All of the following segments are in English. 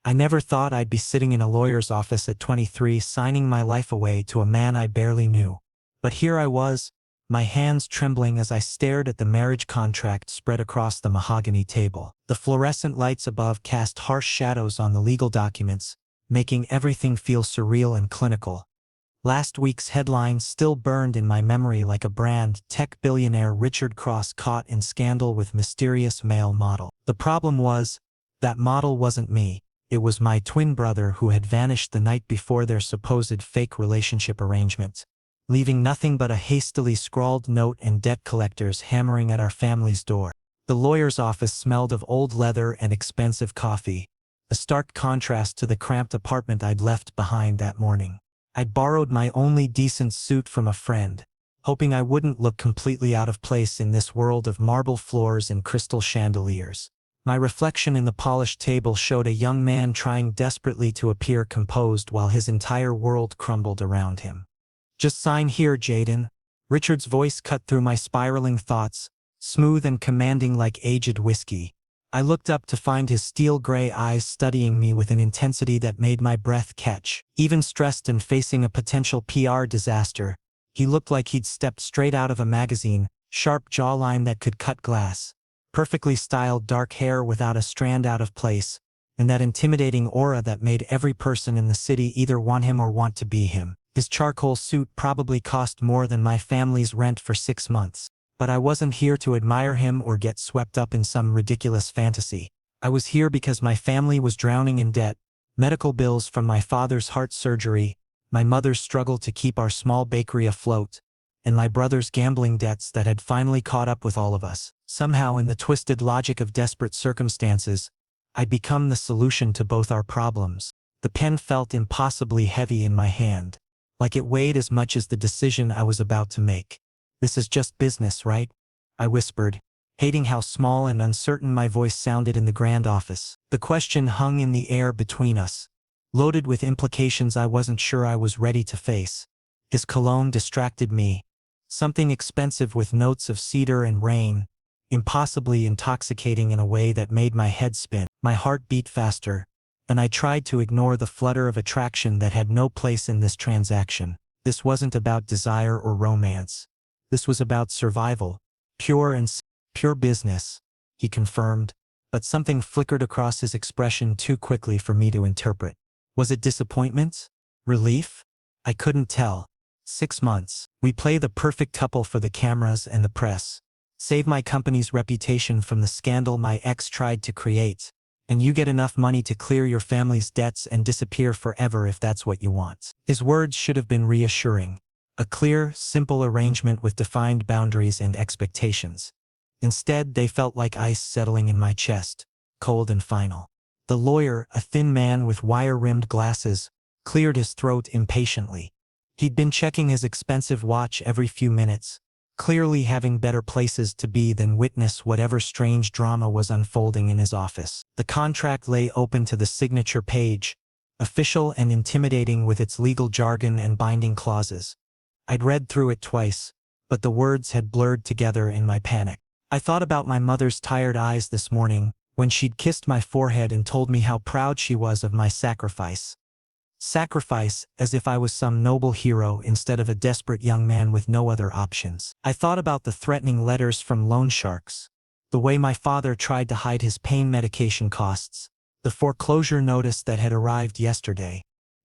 I never thought I'd be sitting in a lawyer's office at 23 signing my life away to a man I barely knew. But here I was, my hands trembling as I stared at the marriage contract spread across the mahogany table. The fluorescent lights above cast harsh shadows on the legal documents, making everything feel surreal and clinical. Last week's headline still burned in my memory like a brand: tech billionaire Richard Cross caught in scandal with mysterious male model. The problem was, that model wasn't me. It was my twin brother who had vanished the night before their supposed fake relationship arrangement, leaving nothing but a hastily scrawled note and debt collectors hammering at our family's door. The lawyer's office smelled of old leather and expensive coffee, a stark contrast to the cramped apartment I'd left behind that morning. I'd borrowed my only decent suit from a friend, hoping I wouldn't look completely out of place in this world of marble floors and crystal chandeliers. My reflection in the polished table showed a young man trying desperately to appear composed while his entire world crumbled around him. "Just sign here, Jaden." Richard's voice cut through my spiraling thoughts, smooth and commanding like aged whiskey. I looked up to find his steel-gray eyes studying me with an intensity that made my breath catch. Even stressed and facing a potential PR disaster, he looked like he'd stepped straight out of a magazine, sharp jawline that could cut glass, perfectly styled dark hair without a strand out of place, and that intimidating aura that made every person in the city either want him or want to be him. His charcoal suit probably cost more than my family's rent for 6 months. But I wasn't here to admire him or get swept up in some ridiculous fantasy. I was here because my family was drowning in debt, medical bills from my father's heart surgery, my mother's struggle to keep our small bakery afloat, and my brother's gambling debts that had finally caught up with all of us. Somehow, in the twisted logic of desperate circumstances, I'd become the solution to both our problems. The pen felt impossibly heavy in my hand, like it weighed as much as the decision I was about to make. "This is just business, right?" I whispered, hating how small and uncertain my voice sounded in the grand office. The question hung in the air between us, loaded with implications I wasn't sure I was ready to face. His cologne distracted me, something expensive with notes of cedar and rain, impossibly intoxicating in a way that made my head spin. My heart beat faster, and I tried to ignore the flutter of attraction that had no place in this transaction. This wasn't about desire or romance. This was about survival, pure business, he confirmed, but something flickered across his expression too quickly for me to interpret. Was it disappointment? Relief? I couldn't tell. 6 months. We play the perfect couple for the cameras and the press. Save my company's reputation from the scandal my ex tried to create, and you get enough money to clear your family's debts and disappear forever if that's what you want. His words should have been reassuring. A clear, simple arrangement with defined boundaries and expectations. Instead, they felt like ice settling in my chest, cold and final. The lawyer, a thin man with wire-rimmed glasses, cleared his throat impatiently. He'd been checking his expensive watch every few minutes, clearly having better places to be than witness whatever strange drama was unfolding in his office. The contract lay open to the signature page, official and intimidating with its legal jargon and binding clauses. I'd read through it twice, but the words had blurred together in my panic. I thought about my mother's tired eyes this morning, when she'd kissed my forehead and told me how proud she was of my sacrifice. Sacrifice, as if I was some noble hero instead of a desperate young man with no other options. I thought about the threatening letters from loan sharks, the way my father tried to hide his pain medication costs, the foreclosure notice that had arrived yesterday.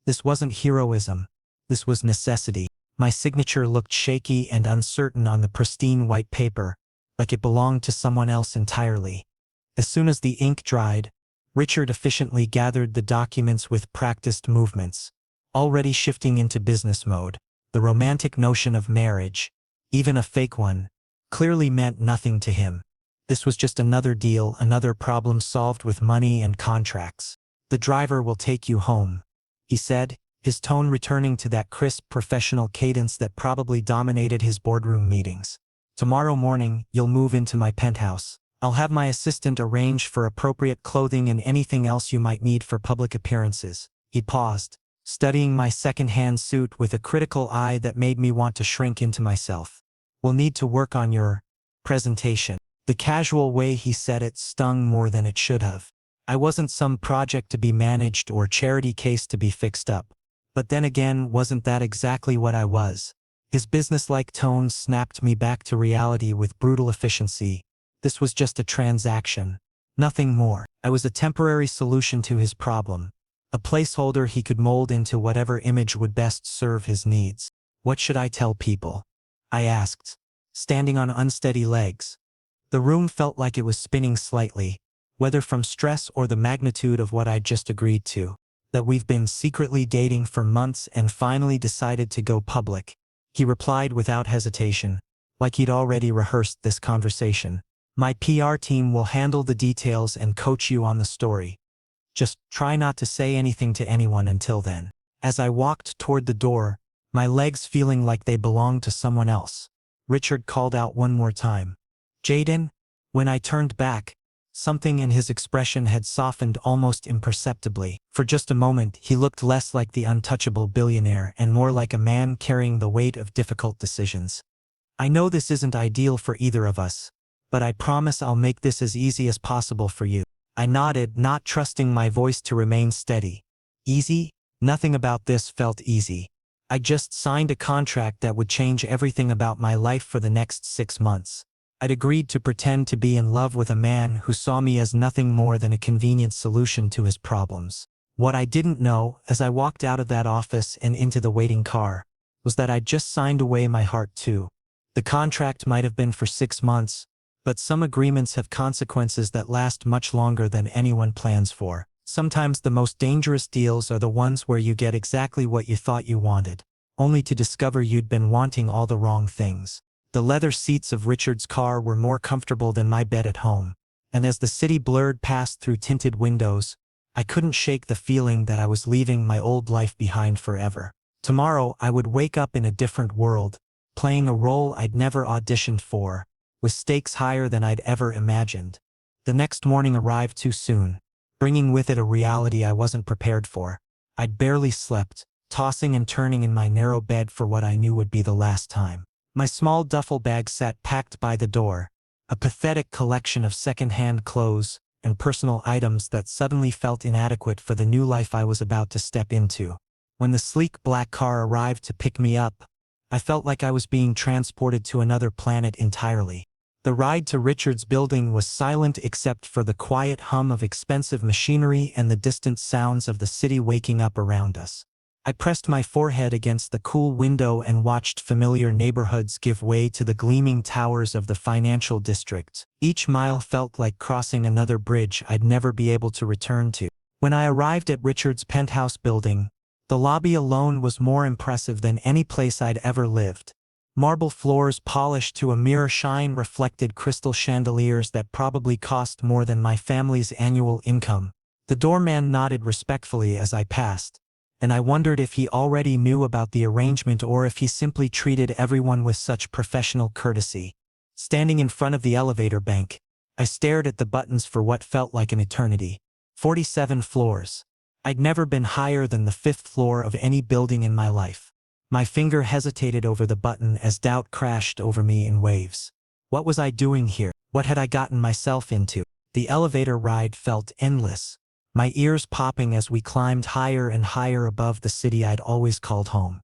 This wasn't heroism. This was necessity. My signature looked shaky and uncertain on the pristine white paper, like it belonged to someone else entirely. As soon as the ink dried, Richard efficiently gathered the documents with practiced movements, already shifting into business mode. The romantic notion of marriage, even a fake one, clearly meant nothing to him. This was just another deal, another problem solved with money and contracts. "The driver will take you home," he said, his tone returning to that crisp professional cadence that probably dominated his boardroom meetings. "Tomorrow morning, you'll move into my penthouse. I'll have my assistant arrange for appropriate clothing and anything else you might need for public appearances." He paused, studying my second-hand suit with a critical eye that made me want to shrink into myself. "We'll need to work on your presentation." The casual way he said it stung more than it should have. I wasn't some project to be managed or charity case to be fixed up. But then again, wasn't that exactly what I was? His businesslike tone snapped me back to reality with brutal efficiency. This was just a transaction. Nothing more. I was a temporary solution to his problem. A placeholder he could mold into whatever image would best serve his needs. What should I tell people? I asked, standing on unsteady legs. The room felt like it was spinning slightly, whether from stress or the magnitude of what I'd just agreed to. That we've been secretly dating for months and finally decided to go public. He replied without hesitation, like he'd already rehearsed this conversation. My PR team will handle the details and coach you on the story. Just try not to say anything to anyone until then. As I walked toward the door, my legs feeling like they belonged to someone else, Richard called out one more time. Jaden? When I turned back, something in his expression had softened almost imperceptibly. For just a moment, he looked less like the untouchable billionaire and more like a man carrying the weight of difficult decisions. I know this isn't ideal for either of us, but I promise I'll make this as easy as possible for you. I nodded, not trusting my voice to remain steady. Easy? Nothing about this felt easy. I just signed a contract that would change everything about my life for the next 6 months. I'd agreed to pretend to be in love with a man who saw me as nothing more than a convenient solution to his problems. What I didn't know, as I walked out of that office and into the waiting car, was that I'd just signed away my heart too. The contract might have been for 6 months, but some agreements have consequences that last much longer than anyone plans for. Sometimes the most dangerous deals are the ones where you get exactly what you thought you wanted, only to discover you'd been wanting all the wrong things. The leather seats of Richard's car were more comfortable than my bed at home, and as the city blurred past through tinted windows, I couldn't shake the feeling that I was leaving my old life behind forever. Tomorrow I would wake up in a different world, playing a role I'd never auditioned for, with stakes higher than I'd ever imagined. The next morning arrived too soon, bringing with it a reality I wasn't prepared for. I'd barely slept, tossing and turning in my narrow bed for what I knew would be the last time. My small duffel bag sat packed by the door, a pathetic collection of second-hand clothes and personal items that suddenly felt inadequate for the new life I was about to step into. When the sleek black car arrived to pick me up, I felt like I was being transported to another planet entirely. The ride to Richard's building was silent except for the quiet hum of expensive machinery and the distant sounds of the city waking up around us. I pressed my forehead against the cool window and watched familiar neighborhoods give way to the gleaming towers of the financial district. Each mile felt like crossing another bridge I'd never be able to return to. When I arrived at Richard's penthouse building, the lobby alone was more impressive than any place I'd ever lived. Marble floors polished to a mirror shine reflected crystal chandeliers that probably cost more than my family's annual income. The doorman nodded respectfully as I passed, and I wondered if he already knew about the arrangement or if he simply treated everyone with such professional courtesy. Standing in front of the elevator bank, I stared at the buttons for what felt like an eternity. 47 floors. I'd never been higher than the 5th floor of any building in my life. My finger hesitated over the button as doubt crashed over me in waves. What was I doing here? What had I gotten myself into? The elevator ride felt endless, my ears popping as we climbed higher and higher above the city I'd always called home.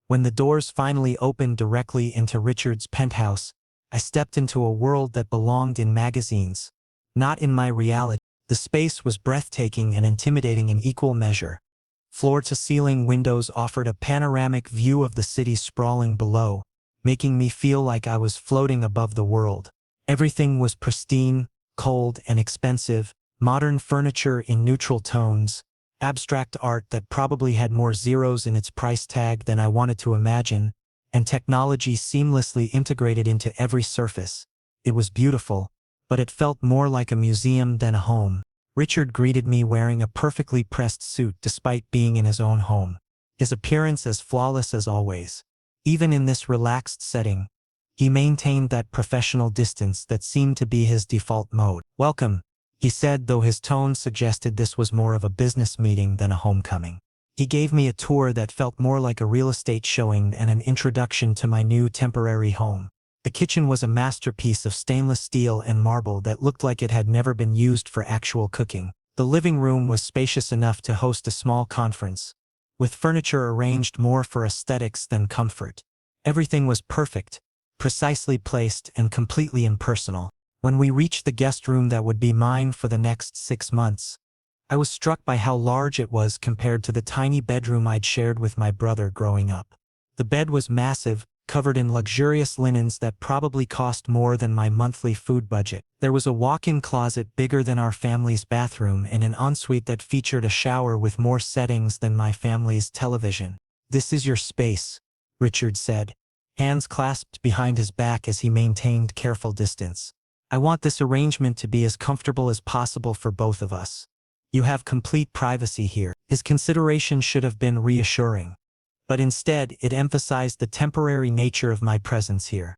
When the doors finally opened directly into Richard's penthouse, I stepped into a world that belonged in magazines, not in my reality. The space was breathtaking and intimidating in equal measure. Floor-to-ceiling windows offered a panoramic view of the city sprawling below, making me feel like I was floating above the world. Everything was pristine, cold, and expensive, modern furniture in neutral tones, abstract art that probably had more zeros in its price tag than I wanted to imagine, and technology seamlessly integrated into every surface. It was beautiful, but it felt more like a museum than a home. Richard greeted me wearing a perfectly pressed suit despite being in his own home, his appearance as flawless as always. Even in this relaxed setting, he maintained that professional distance that seemed to be his default mode. "Welcome," he said, though his tone suggested this was more of a business meeting than a homecoming. He gave me a tour that felt more like a real estate showing and an introduction to my new temporary home. The kitchen was a masterpiece of stainless steel and marble that looked like it had never been used for actual cooking. The living room was spacious enough to host a small conference, with furniture arranged more for aesthetics than comfort. Everything was perfect, precisely placed, and completely impersonal. When we reached the guest room that would be mine for the next 6 months, I was struck by how large it was compared to the tiny bedroom I'd shared with my brother growing up. The bed was massive, covered in luxurious linens that probably cost more than my monthly food budget. There was a walk-in closet bigger than our family's bathroom and an ensuite that featured a shower with more settings than my family's television. "This is your space," Richard said, hands clasped behind his back as he maintained careful distance. "I want this arrangement to be as comfortable as possible for both of us. You have complete privacy here." His consideration should have been reassuring, but instead it emphasized the temporary nature of my presence here.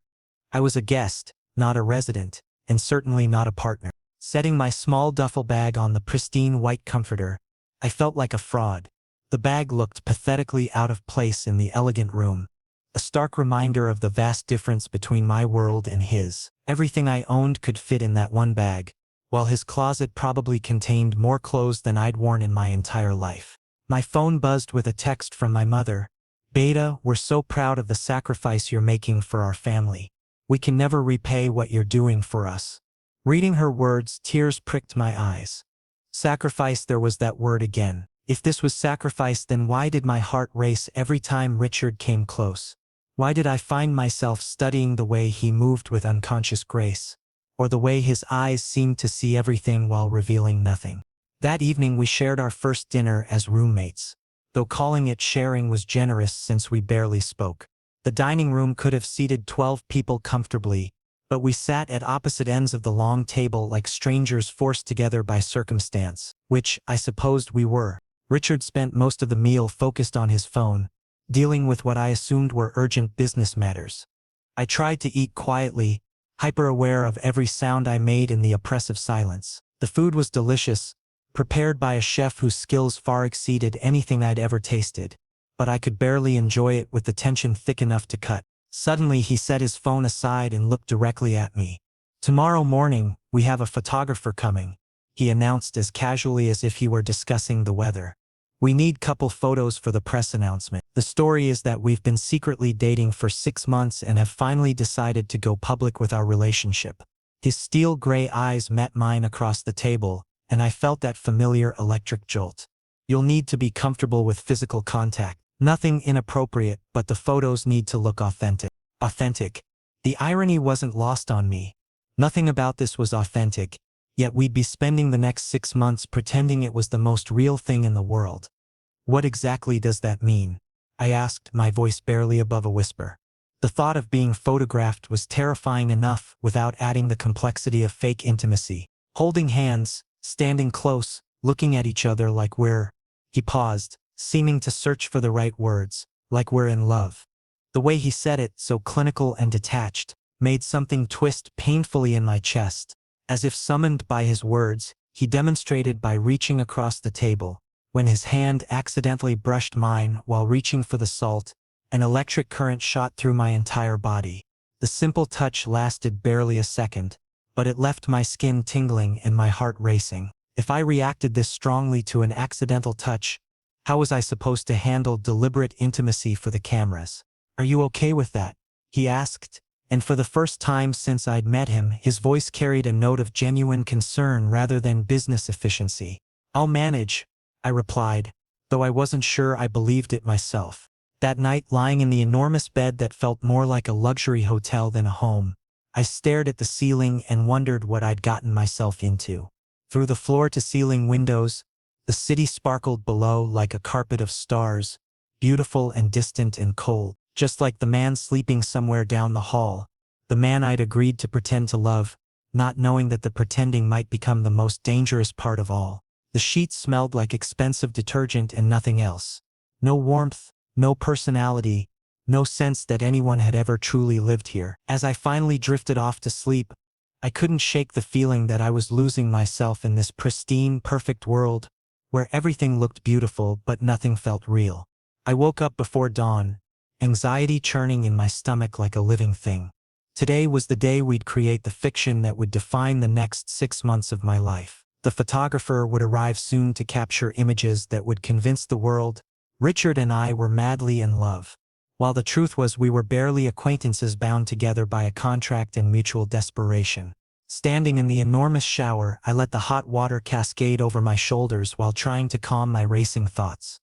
I was a guest, not a resident, and certainly not a partner. Setting my small duffel bag on the pristine white comforter, I felt like a fraud. The bag looked pathetically out of place in the elegant room, a stark reminder of the vast difference between my world and his. Everything I owned could fit in that one bag, while his closet probably contained more clothes than I'd worn in my entire life. My phone buzzed with a text from my mother. "Beta, we're so proud of the sacrifice you're making for our family. We can never repay what you're doing for us." Reading her words, tears pricked my eyes. Sacrifice, there was that word again. If this was sacrifice, then why did my heart race every time Richard came close? Why did I find myself studying the way he moved with unconscious grace, or the way his eyes seemed to see everything while revealing nothing? That evening we shared our first dinner as roommates, though calling it sharing was generous since we barely spoke. The dining room could have seated 12 people comfortably, but we sat at opposite ends of the long table like strangers forced together by circumstance, which I supposed we were. Richard spent most of the meal focused on his phone, dealing with what I assumed were urgent business matters. I tried to eat quietly, hyper-aware of every sound I made in the oppressive silence. The food was delicious, prepared by a chef whose skills far exceeded anything I'd ever tasted, but I could barely enjoy it with the tension thick enough to cut. Suddenly he set his phone aside and looked directly at me. "Tomorrow morning, we have a photographer coming," he announced as casually as if he were discussing the weather. "We need couple photos for the press announcement. The story is that we've been secretly dating for 6 months and have finally decided to go public with our relationship." His steel gray eyes met mine across the table, and I felt that familiar electric jolt. "You'll need to be comfortable with physical contact. Nothing inappropriate, but the photos need to look authentic." Authentic. The irony wasn't lost on me. Nothing about this was authentic, yet we'd be spending the next 6 months pretending it was the most real thing in the world. "What exactly does that mean?" I asked, my voice barely above a whisper. The thought of being photographed was terrifying enough without adding the complexity of fake intimacy. Holding hands, standing close, looking at each other like we're... He paused, seeming to search for the right words, "like we're in love." The way he said it, so clinical and detached, made something twist painfully in my chest. As if summoned by his words, he demonstrated by reaching across the table. When his hand accidentally brushed mine while reaching for the salt, an electric current shot through my entire body. The simple touch lasted barely a second, but it left my skin tingling and my heart racing. If I reacted this strongly to an accidental touch, how was I supposed to handle deliberate intimacy for the cameras? "Are you okay with that?" he asked, and for the first time since I'd met him, his voice carried a note of genuine concern rather than business efficiency. "I'll manage," I replied, though I wasn't sure I believed it myself. That night, lying in the enormous bed that felt more like a luxury hotel than a home, I stared at the ceiling and wondered what I'd gotten myself into. Through the floor-to-ceiling windows, the city sparkled below like a carpet of stars, beautiful and distant and cold, just like the man sleeping somewhere down the hall, the man I'd agreed to pretend to love, not knowing that the pretending might become the most dangerous part of all. The sheets smelled like expensive detergent and nothing else. No warmth, no personality, no sense that anyone had ever truly lived here. As I finally drifted off to sleep, I couldn't shake the feeling that I was losing myself in this pristine, perfect world, where everything looked beautiful but nothing felt real. I woke up before dawn, anxiety churning in my stomach like a living thing. Today was the day we'd create the fiction that would define the next 6 months of my life. The photographer would arrive soon to capture images that would convince the world Richard and I were madly in love. While the truth was we were barely acquaintances bound together by a contract and mutual desperation. Standing in the enormous shower, I let the hot water cascade over my shoulders while trying to calm my racing thoughts.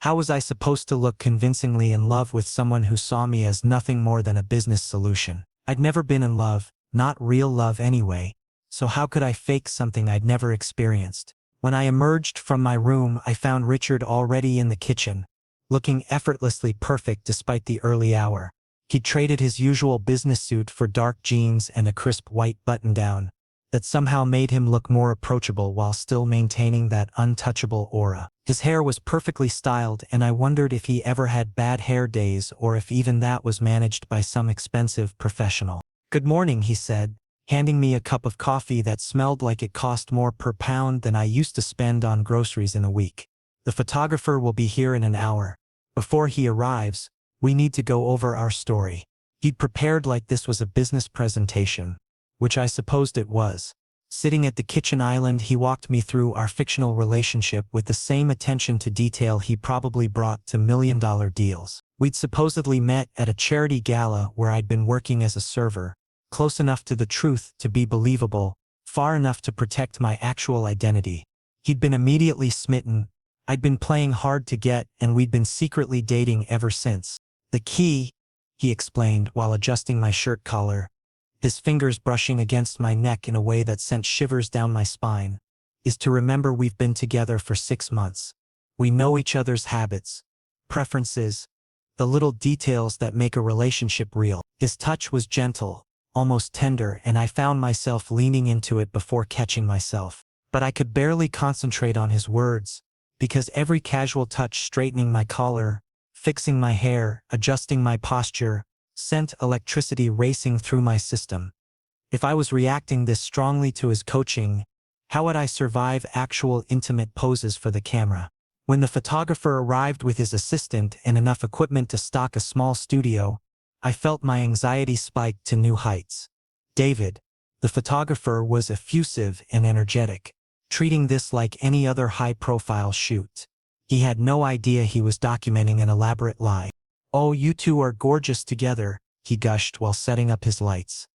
How was I supposed to look convincingly in love with someone who saw me as nothing more than a business solution? I'd never been in love, not real love anyway, so how could I fake something I'd never experienced? When I emerged from my room, I found Richard already in the kitchen, looking effortlessly perfect despite the early hour. He traded his usual business suit for dark jeans and a crisp white button-down that somehow made him look more approachable while still maintaining that untouchable aura. His hair was perfectly styled, and I wondered if he ever had bad hair days or if even that was managed by some expensive professional. "Good morning," he said, handing me a cup of coffee that smelled like it cost more per pound than I used to spend on groceries in a week. "The photographer will be here in an hour. Before he arrives, we need to go over our story." He'd prepared like this was a business presentation, which I supposed it was. Sitting at the kitchen island, he walked me through our fictional relationship with the same attention to detail he probably brought to million-dollar deals. We'd supposedly met at a charity gala where I'd been working as a server, close enough to the truth to be believable, far enough to protect my actual identity. He'd been immediately smitten. I'd been playing hard to get, and we'd been secretly dating ever since. "The key," he explained while adjusting my shirt collar, his fingers brushing against my neck in a way that sent shivers down my spine, "is to remember we've been together for 6 months. We know each other's habits, preferences, the little details that make a relationship real." His touch was gentle, almost tender, and I found myself leaning into it before catching myself. But I could barely concentrate on his words, because every casual touch, straightening my collar, fixing my hair, adjusting my posture, sent electricity racing through my system. If I was reacting this strongly to his coaching, how would I survive actual intimate poses for the camera? When the photographer arrived with his assistant and enough equipment to stock a small studio, I felt my anxiety spike to new heights. David, the photographer, was effusive and energetic, treating this like any other high-profile shoot. He had no idea he was documenting an elaborate lie. "Oh, you two are gorgeous together," he gushed while setting up his lights.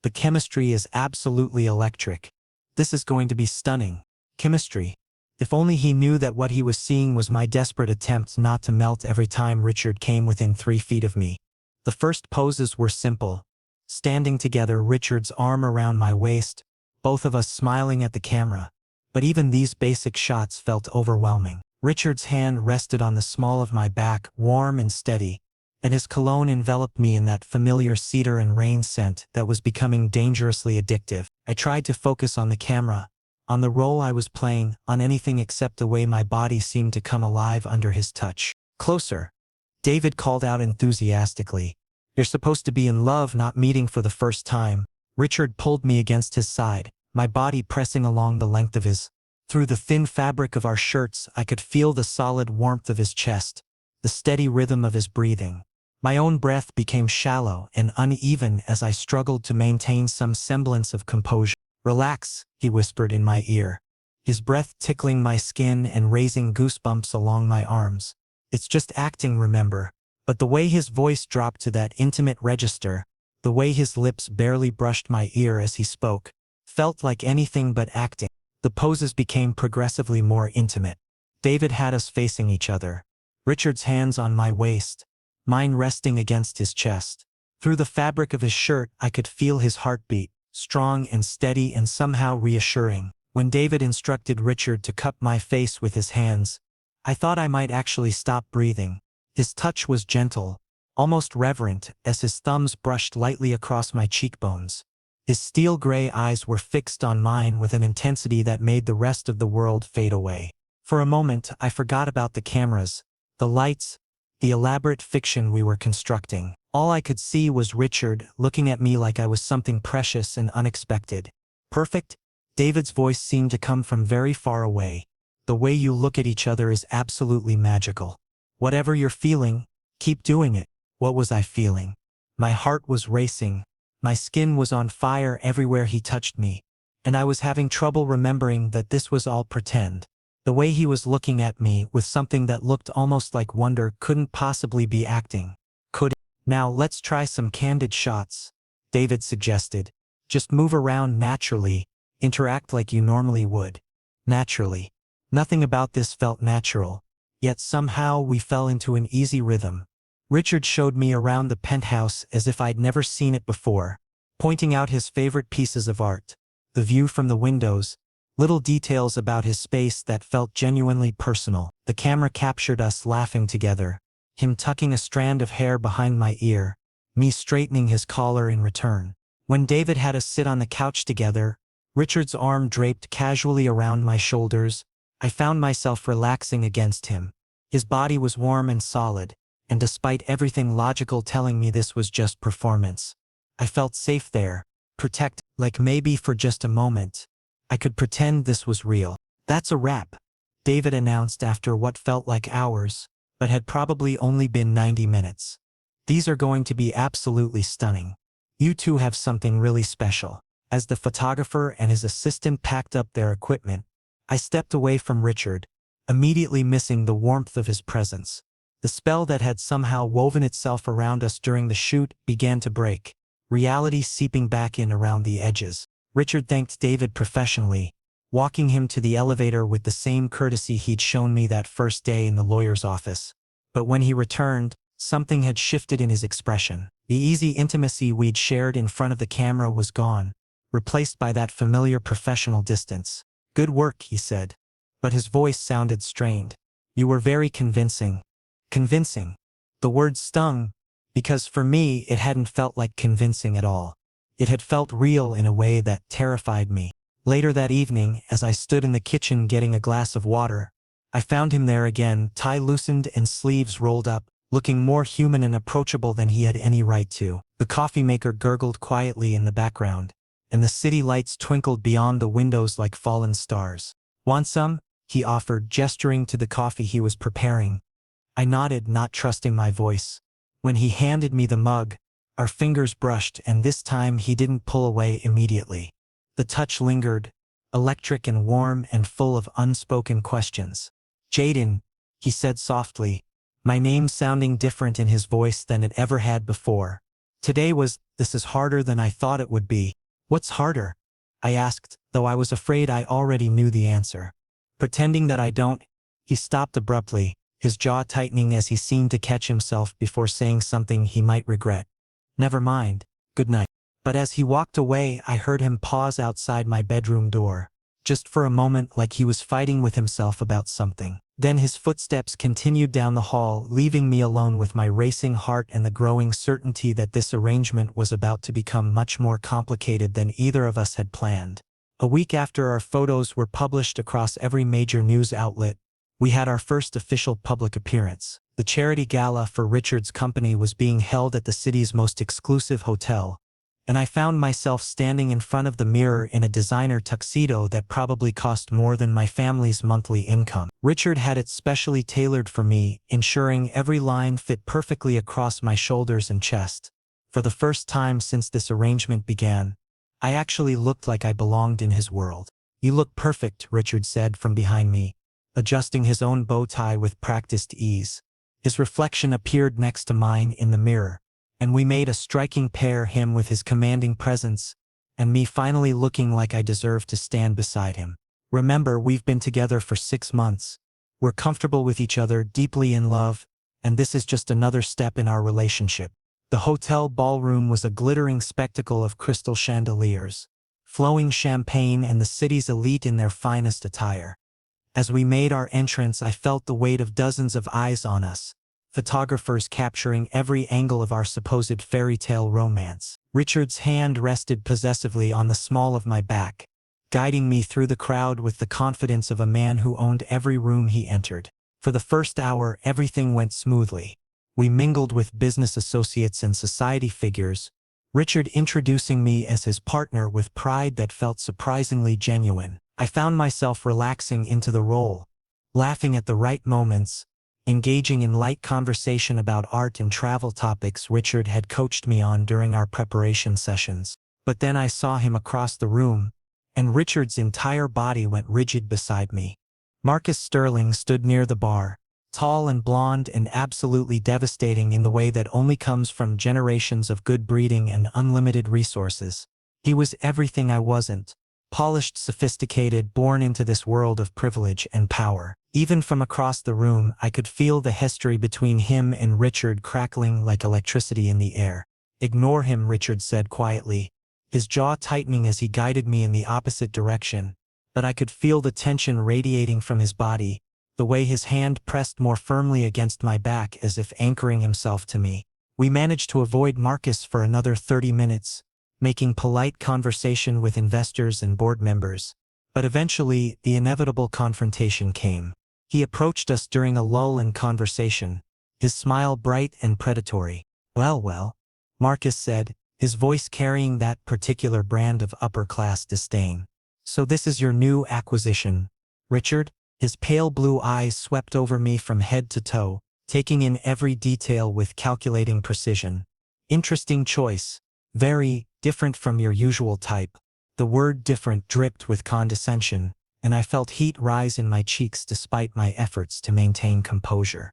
"The chemistry is absolutely electric. This is going to be stunning." Chemistry. If only he knew that what he was seeing was my desperate attempt not to melt every time Richard came within 3 feet of me. The first poses were simple. Standing together, Richard's arm around my waist, both of us smiling at the camera. But even these basic shots felt overwhelming. Richard's hand rested on the small of my back, warm and steady, and his cologne enveloped me in that familiar cedar and rain scent that was becoming dangerously addictive. I tried to focus on the camera, on the role I was playing, on anything except the way my body seemed to come alive under his touch. "Closer," David called out enthusiastically. "You're supposed to be in love, not meeting for the first time." Richard pulled me against his side, my body pressing along the length of his. Through the thin fabric of our shirts, I could feel the solid warmth of his chest, the steady rhythm of his breathing. My own breath became shallow and uneven as I struggled to maintain some semblance of composure. "Relax," he whispered in my ear, his breath tickling my skin and raising goosebumps along my arms. "It's just acting, remember." But the way his voice dropped to that intimate register, the way his lips barely brushed my ear as he spoke, felt like anything but acting. The poses became progressively more intimate. David had us facing each other, Richard's hands on my waist, mine resting against his chest. Through the fabric of his shirt, I could feel his heartbeat, strong and steady and somehow reassuring. When David instructed Richard to cup my face with his hands, I thought I might actually stop breathing. His touch was gentle, almost reverent, as his thumbs brushed lightly across my cheekbones. His steel-gray eyes were fixed on mine with an intensity that made the rest of the world fade away. For a moment, I forgot about the cameras, the lights, the elaborate fiction we were constructing. All I could see was Richard looking at me like I was something precious and unexpected. "Perfect?" David's voice seemed to come from very far away. "The way you look at each other is absolutely magical. Whatever you're feeling, keep doing it." What was I feeling? My heart was racing. My skin was on fire everywhere he touched me. and I was having trouble remembering that this was all pretend. The way he was looking at me with something that looked almost like wonder couldn't possibly be acting. Could it? Now let's try some candid shots, David suggested. Just move around naturally, interact like you normally would. Naturally. Nothing about this felt natural, yet somehow we fell into an easy rhythm. Richard showed me around the penthouse as if I'd never seen it before, pointing out his favorite pieces of art, the view from the windows, little details about his space that felt genuinely personal. The camera captured us laughing together, him tucking a strand of hair behind my ear, me straightening his collar in return. When David had us sit on the couch together, Richard's arm draped casually around my shoulders, I found myself relaxing against him. His body was warm and solid, and despite everything logical telling me this was just performance, I felt safe there, protected, like maybe for just a moment, I could pretend this was real. That's a wrap, David announced after what felt like hours, but had probably only been 90 minutes. These are going to be absolutely stunning. You two have something really special. As the photographer and his assistant packed up their equipment, I stepped away from Richard, immediately missing the warmth of his presence. The spell that had somehow woven itself around us during the shoot began to break, reality seeping back in around the edges. Richard thanked David professionally, walking him to the elevator with the same courtesy he'd shown me that first day in the lawyer's office. But when he returned, something had shifted in his expression. The easy intimacy we'd shared in front of the camera was gone, replaced by that familiar professional distance. Good work, he said. But his voice sounded strained. You were very convincing. Convincing. The word stung, because for me it hadn't felt like convincing at all. It had felt real in a way that terrified me. Later that evening, as I stood in the kitchen getting a glass of water, I found him there again, tie loosened and sleeves rolled up, looking more human and approachable than he had any right to. The coffee maker gurgled quietly in the background, and the city lights twinkled beyond the windows like fallen stars. Want some? He offered, gesturing to the coffee he was preparing. I nodded, not trusting my voice. When he handed me the mug, our fingers brushed, and this time he didn't pull away immediately. The touch lingered, electric and warm and full of unspoken questions. Jaden, he said softly, my name sounding different in his voice than it ever had before. This is harder than I thought it would be. What's harder? I asked, though I was afraid I already knew the answer. Pretending that I don't. He stopped abruptly, his jaw tightening as he seemed to catch himself before saying something he might regret. Never mind. Good night. But as he walked away, I heard him pause outside my bedroom door, just for a moment, like he was fighting with himself about something. Then his footsteps continued down the hall, leaving me alone with my racing heart and the growing certainty that this arrangement was about to become much more complicated than either of us had planned. A week after our photos were published across every major news outlet, we had our first official public appearance. The charity gala for Richard's company was being held at the city's most exclusive hotel, and I found myself standing in front of the mirror in a designer tuxedo that probably cost more than my family's monthly income. Richard had it specially tailored for me, ensuring every line fit perfectly across my shoulders and chest. For the first time since this arrangement began, I actually looked like I belonged in his world. You look perfect, Richard said from behind me, adjusting his own bow tie with practiced ease. His reflection appeared next to mine in the mirror, and we made a striking pair, him with his commanding presence, and me finally looking like I deserved to stand beside him. Remember, we've been together for 6 months. We're comfortable with each other, deeply in love, and this is just another step in our relationship. The hotel ballroom was a glittering spectacle of crystal chandeliers, flowing champagne, and the city's elite in their finest attire. As we made our entrance, I felt the weight of dozens of eyes on us, photographers capturing every angle of our supposed fairy tale romance. Richard's hand rested possessively on the small of my back, guiding me through the crowd with the confidence of a man who owned every room he entered. For the first hour, everything went smoothly. We mingled with business associates and society figures, Richard introducing me as his partner with pride that felt surprisingly genuine. I found myself relaxing into the role, laughing at the right moments, engaging in light conversation about art and travel topics Richard had coached me on during our preparation sessions. But then I saw him across the room, and Richard's entire body went rigid beside me. Marcus Sterling stood near the bar, tall and blonde and absolutely devastating in the way that only comes from generations of good breeding and unlimited resources. He was everything I wasn't. Polished, sophisticated, born into this world of privilege and power. Even from across the room, I could feel the history between him and Richard crackling like electricity in the air. "Ignore him," Richard said quietly, his jaw tightening as he guided me in the opposite direction. But I could feel the tension radiating from his body, the way his hand pressed more firmly against my back as if anchoring himself to me. We managed to avoid Marcus for another 30 minutes, making polite conversation with investors and board members. But eventually, the inevitable confrontation came. He approached us during a lull in conversation, his smile bright and predatory. Well, Marcus said, his voice carrying that particular brand of upper-class disdain. "So this is your new acquisition, Richard?" His pale blue eyes swept over me from head to toe, taking in every detail with calculating precision. "Interesting choice. Very different from your usual type." The word different dripped with condescension, and I felt heat rise in my cheeks despite my efforts to maintain composure.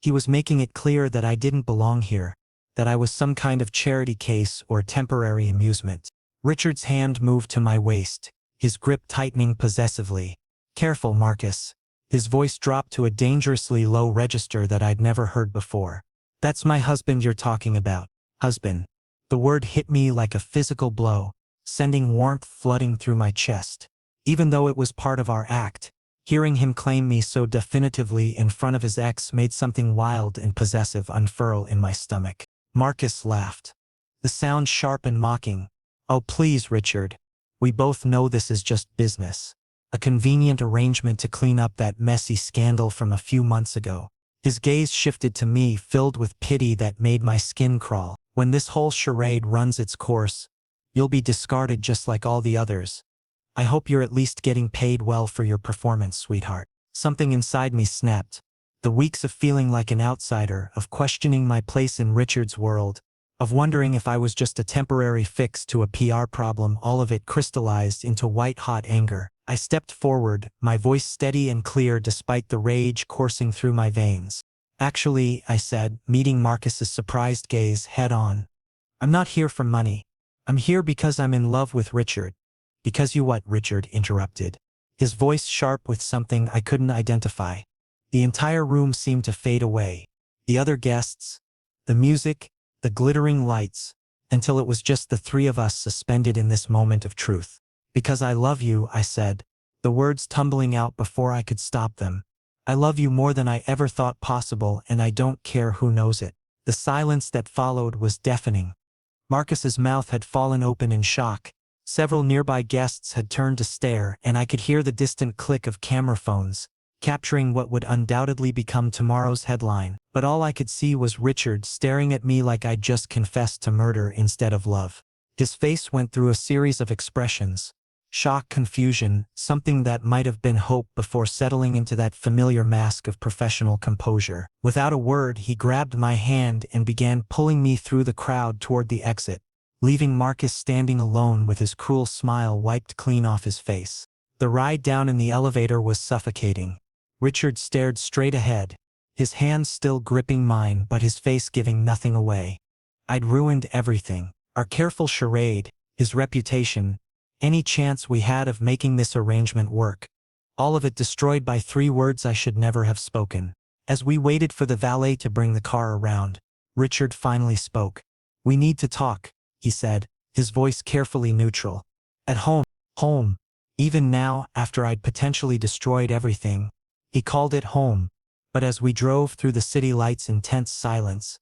He was making it clear that I didn't belong here, that I was some kind of charity case or temporary amusement. Richard's hand moved to my waist, his grip tightening possessively. "Careful, Marcus." His voice dropped to a dangerously low register that I'd never heard before. "That's my husband you're talking about." Husband. The word hit me like a physical blow, sending warmth flooding through my chest. Even though it was part of our act, hearing him claim me so definitively in front of his ex made something wild and possessive unfurl in my stomach. Marcus laughed, the sound sharp and mocking. "Oh please, Richard. We both know this is just business. A convenient arrangement to clean up that messy scandal from a few months ago." His gaze shifted to me, filled with pity that made my skin crawl. "When this whole charade runs its course, you'll be discarded just like all the others. I hope you're at least getting paid well for your performance, sweetheart." Something inside me snapped. The weeks of feeling like an outsider, of questioning my place in Richard's world, of wondering if I was just a temporary fix to a PR problem, all of it crystallized into white-hot anger. I stepped forward, my voice steady and clear despite the rage coursing through my veins. "Actually," I said, meeting Marcus's surprised gaze head-on, "I'm not here for money. I'm here because I'm in love with Richard." "Because you what?" Richard interrupted, his voice sharp with something I couldn't identify. The entire room seemed to fade away. The other guests, the music, the glittering lights, until it was just the three of us suspended in this moment of truth. "Because I love you," I said, the words tumbling out before I could stop them. "I love you more than I ever thought possible, and I don't care who knows it." The silence that followed was deafening. Marcus's mouth had fallen open in shock. Several nearby guests had turned to stare, and I could hear the distant click of camera phones, capturing what would undoubtedly become tomorrow's headline. But all I could see was Richard staring at me like I'd just confessed to murder instead of love. His face went through a series of expressions. Shock, confusion, something that might have been hope before settling into that familiar mask of professional composure. Without a word, he grabbed my hand and began pulling me through the crowd toward the exit, leaving Marcus standing alone with his cruel smile wiped clean off his face. The ride down in the elevator was suffocating. Richard stared straight ahead, his hands still gripping mine but his face giving nothing away. I'd ruined everything. Our careful charade, his reputation, any chance we had of making this arrangement work. All of it destroyed by 3 words I should never have spoken. As we waited for the valet to bring the car around, Richard finally spoke. "We need to talk," he said, his voice carefully neutral. "At home." Home. Even now, after I'd potentially destroyed everything, he called it home. But as we drove through the city lights in tense silence,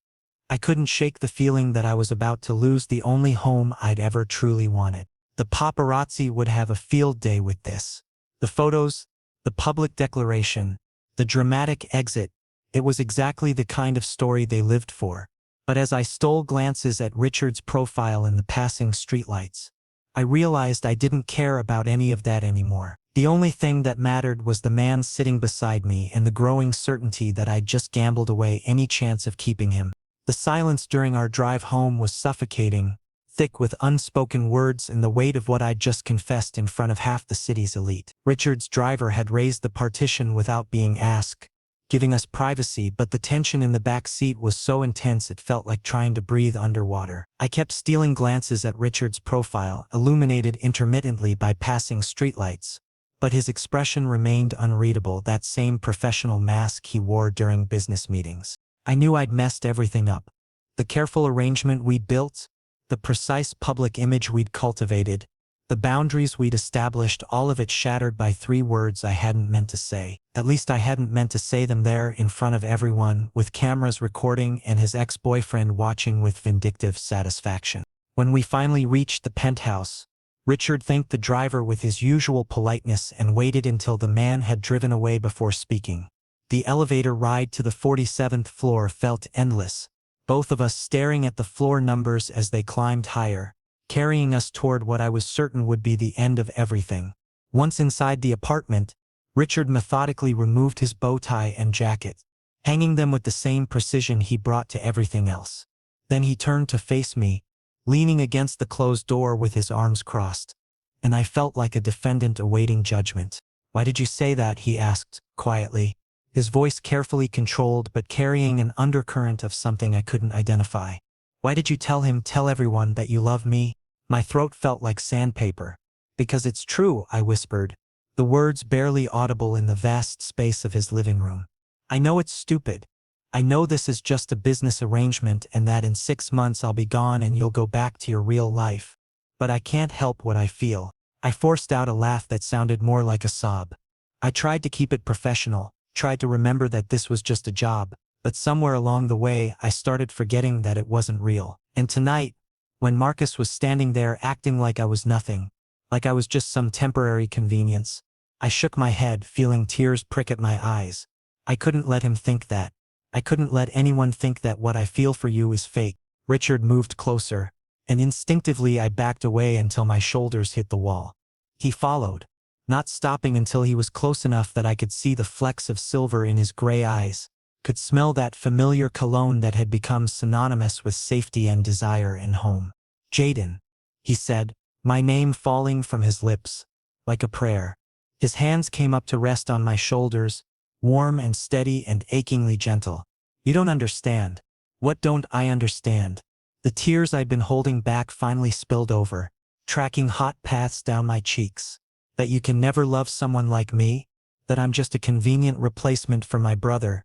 I couldn't shake the feeling that I was about to lose the only home I'd ever truly wanted. The paparazzi would have a field day with this. The photos, the public declaration, the dramatic exit, it was exactly the kind of story they lived for. But as I stole glances at Richard's profile in the passing streetlights, I realized I didn't care about any of that anymore. The only thing that mattered was the man sitting beside me and the growing certainty that I'd just gambled away any chance of keeping him. The silence during our drive home was suffocating, thick with unspoken words and the weight of what I'd just confessed in front of half the city's elite. Richard's driver had raised the partition without being asked, giving us privacy, but the tension in the back seat was so intense it felt like trying to breathe underwater. I kept stealing glances at Richard's profile, illuminated intermittently by passing streetlights, but his expression remained unreadable, that same professional mask he wore during business meetings. I knew I'd messed everything up. The careful arrangement we'd built, the precise public image we'd cultivated, the boundaries we'd established, all of it shattered by 3 words I hadn't meant to say. At least I hadn't meant to say them there in front of everyone, with cameras recording and his ex-boyfriend watching with vindictive satisfaction. When we finally reached the penthouse, Richard thanked the driver with his usual politeness and waited until the man had driven away before speaking. The elevator ride to the 47th floor felt endless, both of us staring at the floor numbers as they climbed higher, carrying us toward what I was certain would be the end of everything. Once inside the apartment, Richard methodically removed his bow tie and jacket, hanging them with the same precision he brought to everything else. Then he turned to face me, leaning against the closed door with his arms crossed, and I felt like a defendant awaiting judgment. "Why did you say that?" he asked, quietly, his voice carefully controlled but carrying an undercurrent of something I couldn't identify. "Why did you tell everyone that you love me?" My throat felt like sandpaper. "Because it's true," I whispered, the words barely audible in the vast space of his living room. "I know it's stupid. I know this is just a business arrangement and that in 6 months I'll be gone and you'll go back to your real life. But I can't help what I feel." I forced out a laugh that sounded more like a sob. I tried to keep it professional, tried to remember that this was just a job, but somewhere along the way I started forgetting that it wasn't real. And tonight, when Marcus was standing there acting like I was nothing, like I was just some temporary convenience, I shook my head, feeling tears prick at my eyes. I couldn't let him think that. I couldn't let anyone think that what I feel for you is fake. Richard moved closer, and instinctively I backed away until my shoulders hit the wall. He followed, not stopping until he was close enough that I could see the flecks of silver in his gray eyes, could smell that familiar cologne that had become synonymous with safety and desire and home. "Jaden," he said, my name falling from his lips, like a prayer. His hands came up to rest on my shoulders, warm and steady and achingly gentle. "You don't understand." What don't I understand? The tears I'd been holding back finally spilled over, tracking hot paths down my cheeks. "That you can never love someone like me? That I'm just a convenient replacement for my brother?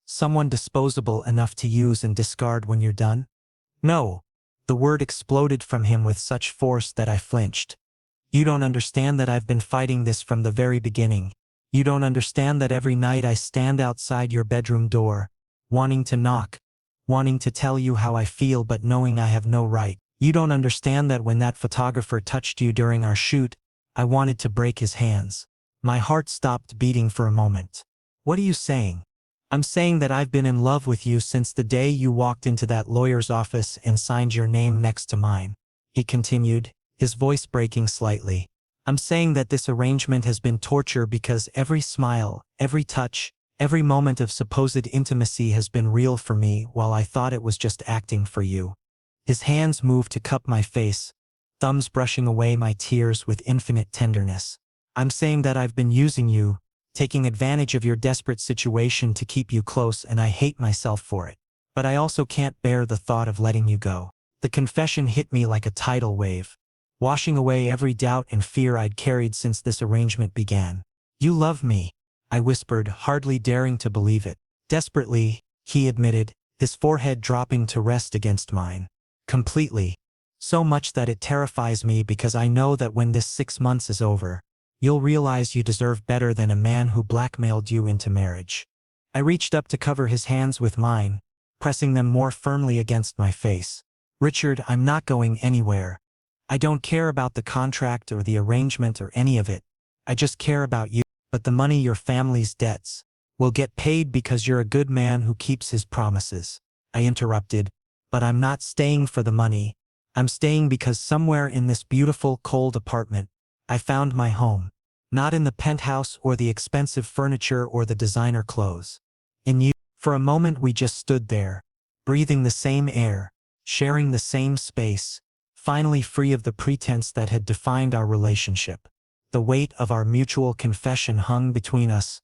Someone disposable enough to use and discard when you're done?" "No." The word exploded from him with such force that I flinched. "You don't understand that I've been fighting this from the very beginning. You don't understand that every night I stand outside your bedroom door, wanting to knock, wanting to tell you how I feel but knowing I have no right. You don't understand that when that photographer touched you during our shoot, I wanted to break his hands." My heart stopped beating for a moment. "What are you saying?" "I'm saying that I've been in love with you since the day you walked into that lawyer's office and signed your name next to mine," he continued, his voice breaking slightly. "I'm saying that this arrangement has been torture because every smile, every touch, every moment of supposed intimacy has been real for me while I thought it was just acting for you." His hands moved to cup my face, thumbs brushing away my tears with infinite tenderness. "I'm saying that I've been using you, taking advantage of your desperate situation to keep you close, and I hate myself for it. But I also can't bear the thought of letting you go." The confession hit me like a tidal wave, washing away every doubt and fear I'd carried since this arrangement began. "You love me," I whispered, hardly daring to believe it. "Desperately," he admitted, his forehead dropping to rest against mine. "Completely. So much that it terrifies me because I know that when this 6 months is over, you'll realize you deserve better than a man who blackmailed you into marriage." I reached up to cover his hands with mine, pressing them more firmly against my face. "Richard, I'm not going anywhere. I don't care about the contract or the arrangement or any of it. I just care about you. But the money, your family's debts, will get paid because you're a good man who keeps his promises," I interrupted. "But I'm not staying for the money. I'm staying because somewhere in this beautiful, cold apartment, I found my home. Not in the penthouse or the expensive furniture or the designer clothes. In you." For a moment we just stood there, breathing the same air, sharing the same space, finally free of the pretense that had defined our relationship. The weight of our mutual confession hung between us,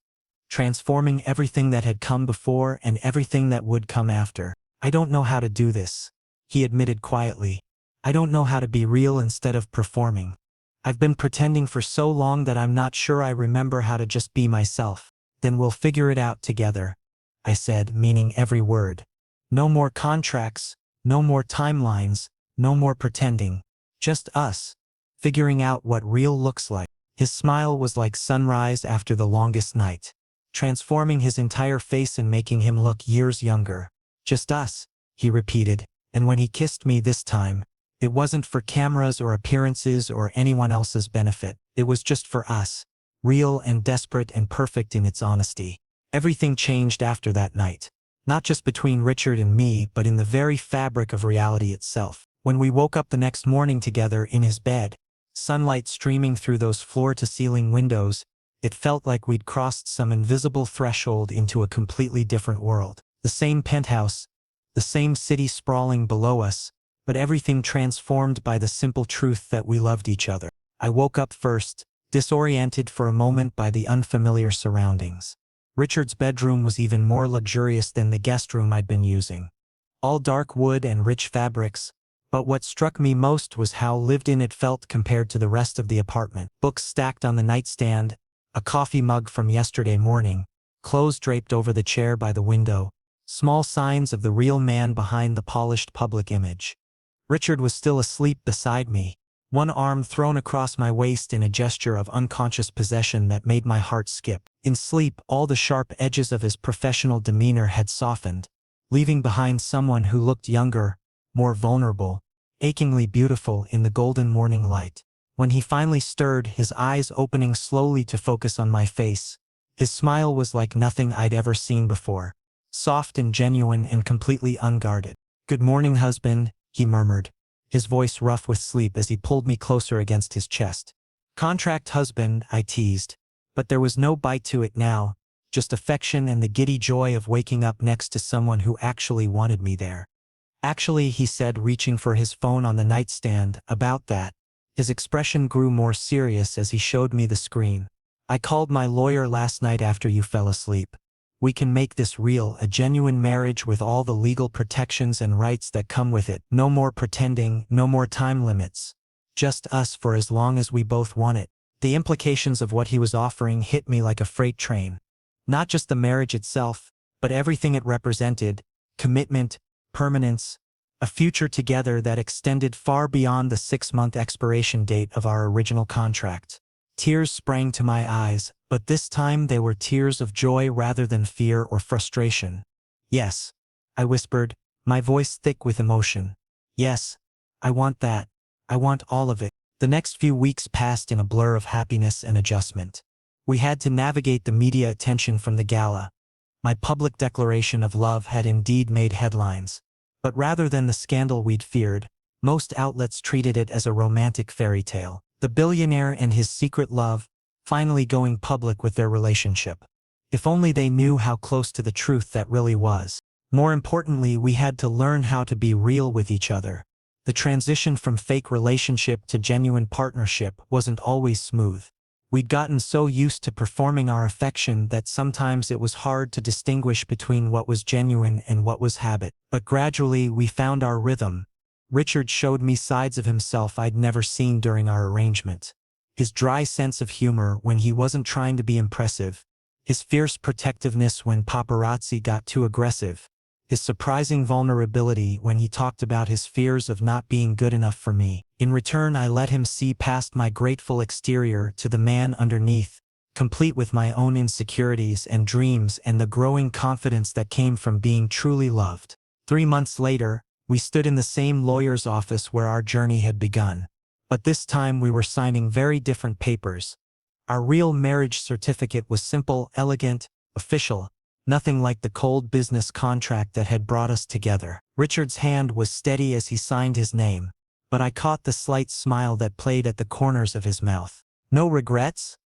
transforming everything that had come before and everything that would come after. "I don't know how to do this," he admitted quietly. "I don't know how to be real instead of performing. I've been pretending for so long that I'm not sure I remember how to just be myself." "Then we'll figure it out together," I said, meaning every word. "No more contracts, no more timelines, no more pretending. Just us, figuring out what real looks like." His smile was like sunrise after the longest night, transforming his entire face and making him look years younger. "Just us," he repeated, and when he kissed me this time, it wasn't for cameras or appearances or anyone else's benefit. It was just for us, real and desperate and perfect in its honesty. Everything changed after that night. Not just between Richard and me, but in the very fabric of reality itself. When we woke up the next morning together in his bed, sunlight streaming through those floor-to-ceiling windows, it felt like we'd crossed some invisible threshold into a completely different world. The same penthouse, the same city sprawling below us, but everything transformed by the simple truth that we loved each other. I woke up first, disoriented for a moment by the unfamiliar surroundings. Richard's bedroom was even more luxurious than the guest room I'd been using. All dark wood and rich fabrics, but what struck me most was how lived in it felt compared to the rest of the apartment. Books stacked on the nightstand, a coffee mug from yesterday morning, clothes draped over the chair by the window, small signs of the real man behind the polished public image. Richard was still asleep beside me, one arm thrown across my waist in a gesture of unconscious possession that made my heart skip. In sleep, all the sharp edges of his professional demeanor had softened, leaving behind someone who looked younger, more vulnerable, achingly beautiful in the golden morning light. When he finally stirred, his eyes opening slowly to focus on my face, his smile was like nothing I'd ever seen before, soft and genuine and completely unguarded. "Good morning, husband," he murmured, his voice rough with sleep as he pulled me closer against his chest. "Contract husband," I teased, but there was no bite to it now, just affection and the giddy joy of waking up next to someone who actually wanted me there. "Actually," he said, reaching for his phone on the nightstand, "about that." His expression grew more serious as he showed me the screen. "I called my lawyer last night after you fell asleep. We can make this real, a genuine marriage with all the legal protections and rights that come with it. No more pretending, no more time limits. Just us for as long as we both want it." The implications of what he was offering hit me like a freight train. Not just the marriage itself, but everything it represented: commitment, permanence, a future together that extended far beyond the 6-month expiration date of our original contract. Tears sprang to my eyes, but this time they were tears of joy rather than fear or frustration. "Yes," I whispered, my voice thick with emotion. "Yes, I want that. I want all of it." The next few weeks passed in a blur of happiness and adjustment. We had to navigate the media attention from the gala. My public declaration of love had indeed made headlines, but rather than the scandal we'd feared, most outlets treated it as a romantic fairy tale. The billionaire and his secret love, finally going public with their relationship. If only they knew how close to the truth that really was. More importantly, we had to learn how to be real with each other. The transition from fake relationship to genuine partnership wasn't always smooth. We'd gotten so used to performing our affection that sometimes it was hard to distinguish between what was genuine and what was habit. But gradually we found our rhythm. Richard showed me sides of himself I'd never seen during our arrangement. His dry sense of humor when he wasn't trying to be impressive. His fierce protectiveness when paparazzi got too aggressive. His surprising vulnerability when he talked about his fears of not being good enough for me. In return, I let him see past my grateful exterior to the man underneath, complete with my own insecurities and dreams and the growing confidence that came from being truly loved. 3 months later, we stood in the same lawyer's office where our journey had begun. But this time we were signing very different papers. Our real marriage certificate was simple, elegant, official. Nothing like the cold business contract that had brought us together. Richard's hand was steady as he signed his name, but I caught the slight smile that played at the corners of his mouth. "No regrets?"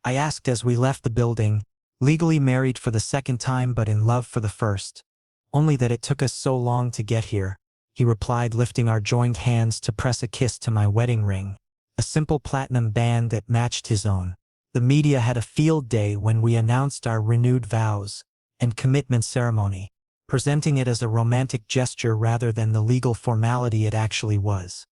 I asked as we left the building, legally married for the second time but in love for the first. "Only that it took us so long to get here," he replied, lifting our joined hands to press a kiss to my wedding ring, a simple platinum band that matched his own. The media had a field day when we announced our renewed vows and commitment ceremony, presenting it as a romantic gesture rather than the legal formality it actually was.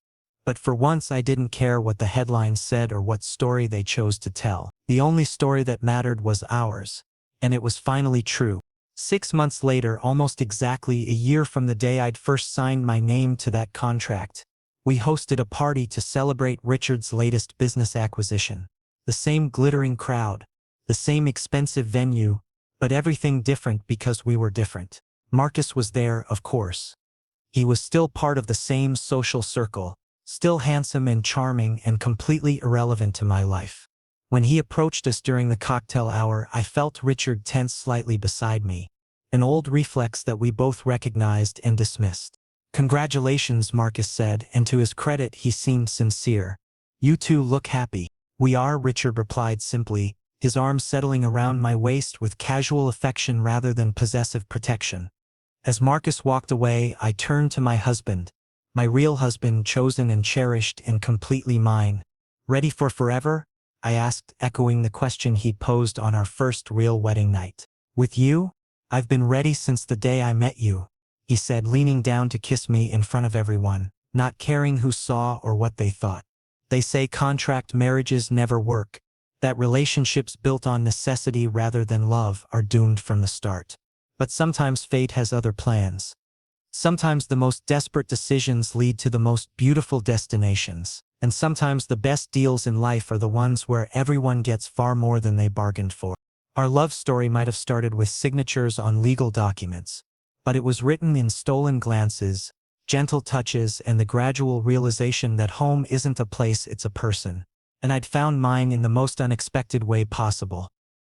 But for once I didn't care what the headlines said or what story they chose to tell. The only story that mattered was ours. And it was finally true. 6 months later, almost exactly a year from the day I'd first signed my name to that contract, we hosted a party to celebrate Richard's latest business acquisition. The same glittering crowd, the same expensive venue, but everything different because we were different. Marcus was there, of course. He was still part of the same social circle, still handsome and charming and completely irrelevant to my life. When he approached us during the cocktail hour, I felt Richard tense slightly beside me, an old reflex that we both recognized and dismissed. "Congratulations," Marcus said, and to his credit he seemed sincere. "You two look happy." "We are," Richard replied simply, his arm settling around my waist with casual affection rather than possessive protection. As Marcus walked away, I turned to my husband, my real husband, chosen and cherished and completely mine. "Ready for forever?" I asked, echoing the question he posed on our first real wedding night. "With you? I've been ready since the day I met you," he said, leaning down to kiss me in front of everyone, not caring who saw or what they thought. They say contract marriages never work, that relationships built on necessity rather than love are doomed from the start. But sometimes fate has other plans. Sometimes the most desperate decisions lead to the most beautiful destinations, and sometimes the best deals in life are the ones where everyone gets far more than they bargained for. Our love story might have started with signatures on legal documents, but it was written in stolen glances, gentle touches, and the gradual realization that home isn't a place, it's a person. And I'd found mine in the most unexpected way possible.